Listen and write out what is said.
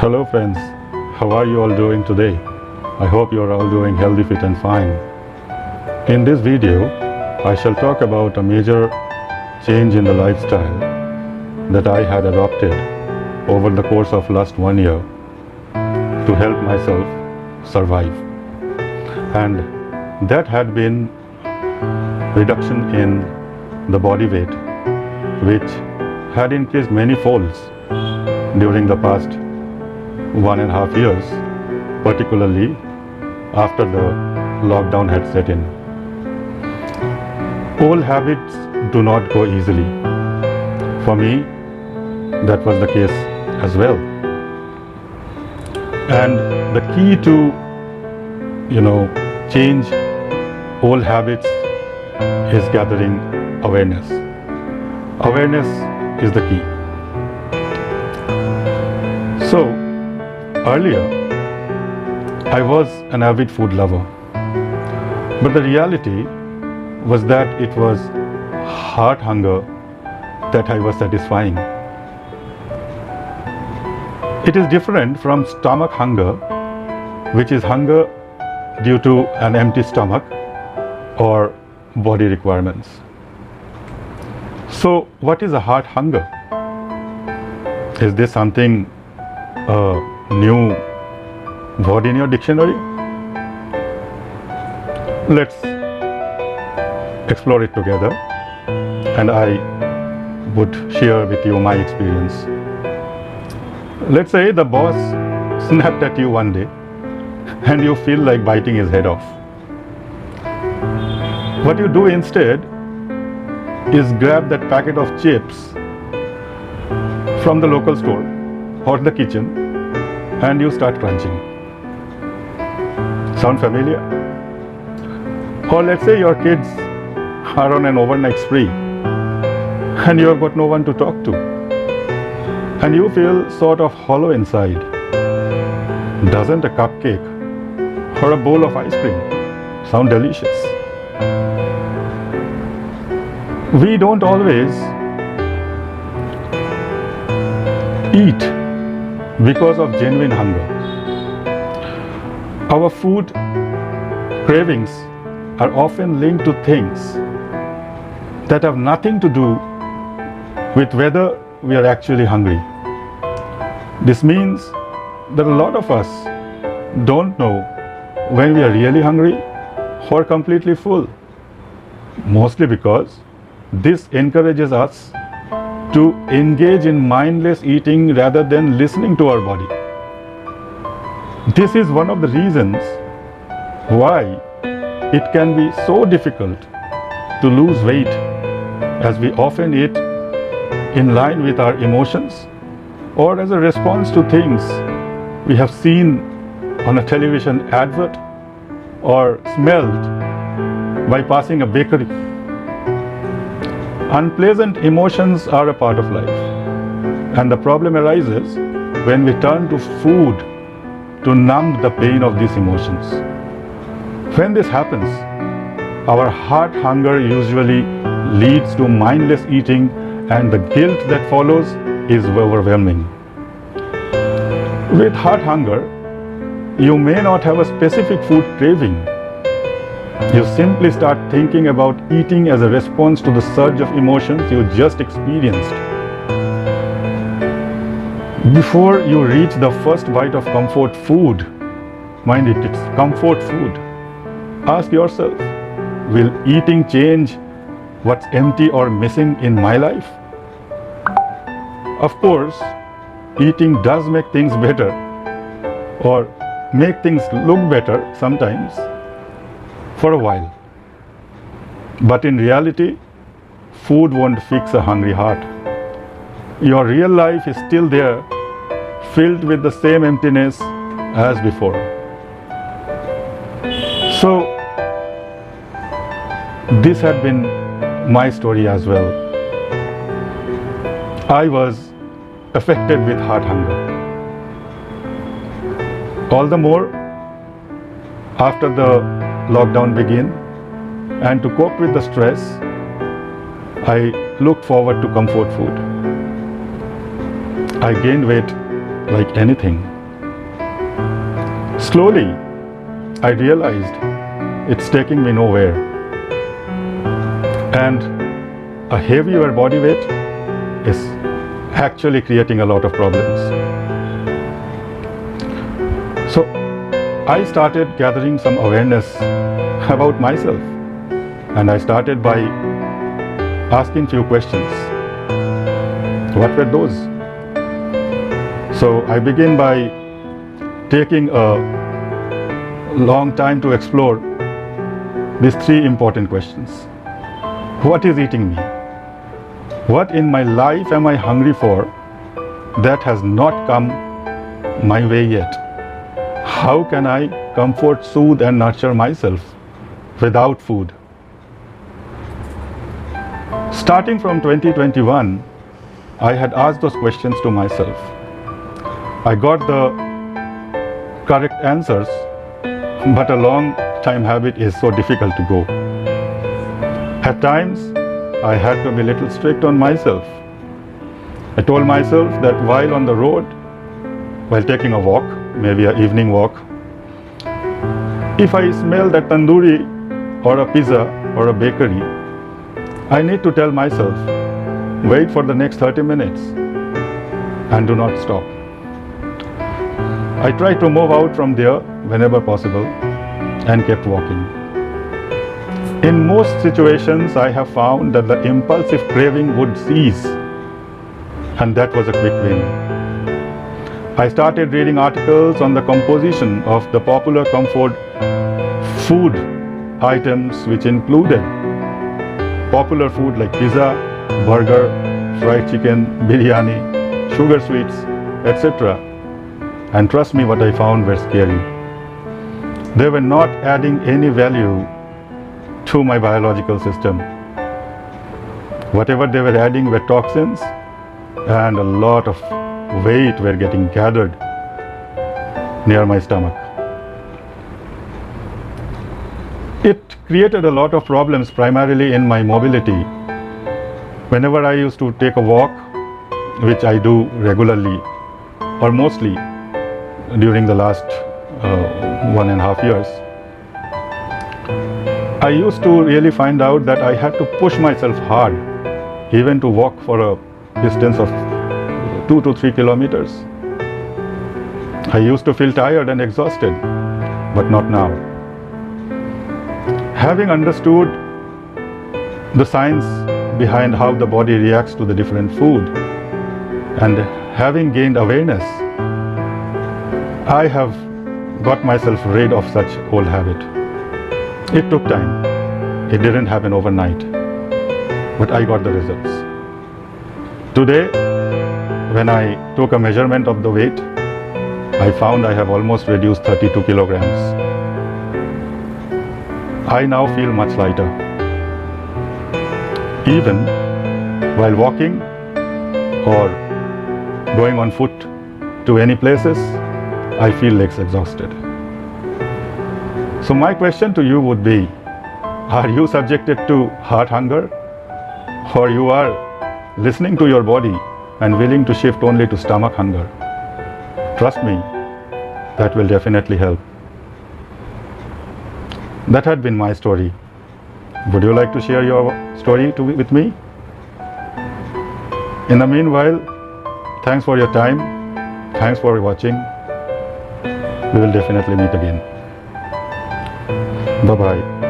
Hello friends, how are you all doing today? I hope you are all doing healthy, fit and fine. In this video, I shall talk about a major change in the lifestyle that I had adopted over the course of last 1 year to help myself survive. And that had been reduction in the body weight, which had increased many folds during the past 1.5 years, particularly after the lockdown had set in. Old habits do not go easily. For me, that was the case as well. And the key to, change old habits is gathering awareness. Awareness is the key. So, earlier, I was an avid food lover, but the reality was that it was heart hunger that I was satisfying. It is different from stomach hunger, which is hunger due to an empty stomach or body requirements. So, what is a heart hunger? Is this something new word in your dictionary? Let's explore it together, and I would share with you my experience. Let's say the boss snapped at you one day and you feel like biting his head off. What you do instead is grab that packet of chips from the local store or the kitchen and you start crunching. Sound familiar? Or let's say your kids are on an overnight spree and you have got no one to talk to and you feel sort of hollow inside. Doesn't a cupcake or a bowl of ice cream sound delicious? We don't always eat because of genuine hunger. Our food cravings are often linked to things that have nothing to do with whether we are actually hungry. This means that a lot of us don't know when we are really hungry or completely full, mostly because this encourages us to engage in mindless eating rather than listening to our body. This is one of the reasons why it can be so difficult to lose weight, as we often eat in line with our emotions or as a response to things we have seen on a television advert or smelled by passing a bakery. Unpleasant emotions are a part of life, and the problem arises when we turn to food to numb the pain of these emotions. When this happens, our heart hunger usually leads to mindless eating, and the guilt that follows is overwhelming. With heart hunger, you may not have a specific food craving. You simply start thinking about eating as a response to the surge of emotions you just experienced. Before you reach the first bite of comfort food, mind it, it's comfort food, ask yourself, will eating change what's empty or missing in my life? Of course, eating does make things better or make things look better sometimes, for a while. But in reality, food won't fix a hungry heart. Your real life is still there, filled with the same emptiness as before. So, this had been my story as well. I was affected with heart hunger. All the more after the lockdown began, and to cope with the stress, I looked forward to comfort food. I gained weight like anything. Slowly, I realized it's taking me nowhere. And a heavier body weight is actually creating a lot of problems. So I started gathering some awareness about myself, and I started by asking few questions. What were those? So I begin by taking a long time to explore these three important questions. What is eating me? What in my life am I hungry for that has not come my way yet? How can I comfort, soothe and nurture myself without food? Starting from 2021, I had asked those questions to myself. I got the correct answers, but a long time habit is so difficult to go. At times, I had to be a little strict on myself. I told myself that while on the road, while taking a walk, maybe an evening walk, if I smell that tandoori or a pizza or a bakery, I need to tell myself, wait for the next 30 minutes and do not stop. I tried to move out from there whenever possible and kept walking. In most situations, I have found that the impulsive craving would cease, and that was a quick win. I started reading articles on the composition of the popular comfort food items, which included popular food like pizza, burger, fried chicken, biryani, sugar sweets, etc. And trust me, what I found were scary. They were not adding any value to my biological system. Whatever they were adding were toxins, and a lot of weight were getting gathered near my stomach. It created a lot of problems, primarily in my mobility. Whenever I used to take a walk, which I do regularly or mostly during the last 1.5 years, I used to really find out that I had to push myself hard, even to walk for a distance of 2 to 3 kilometers. I used to feel tired and exhausted, but not now. Having understood the science behind how the body reacts to the different food, and having gained awareness, I have got myself rid of such old habit. It took time. It didn't happen overnight, but I got the results. Today, when I took a measurement of the weight, I found I have almost reduced 32 kilograms. I now feel much lighter. Even while walking or going on foot to any places, I feel less exhausted. So my question to you would be, are you subjected to heart hunger, or you are listening to your body and willing to shift only to stomach hunger? Trust me, that will definitely help. That had been my story. Would you like to share your story with me? In the meanwhile, thanks for your time. Thanks for watching. We will definitely meet again. Bye-bye.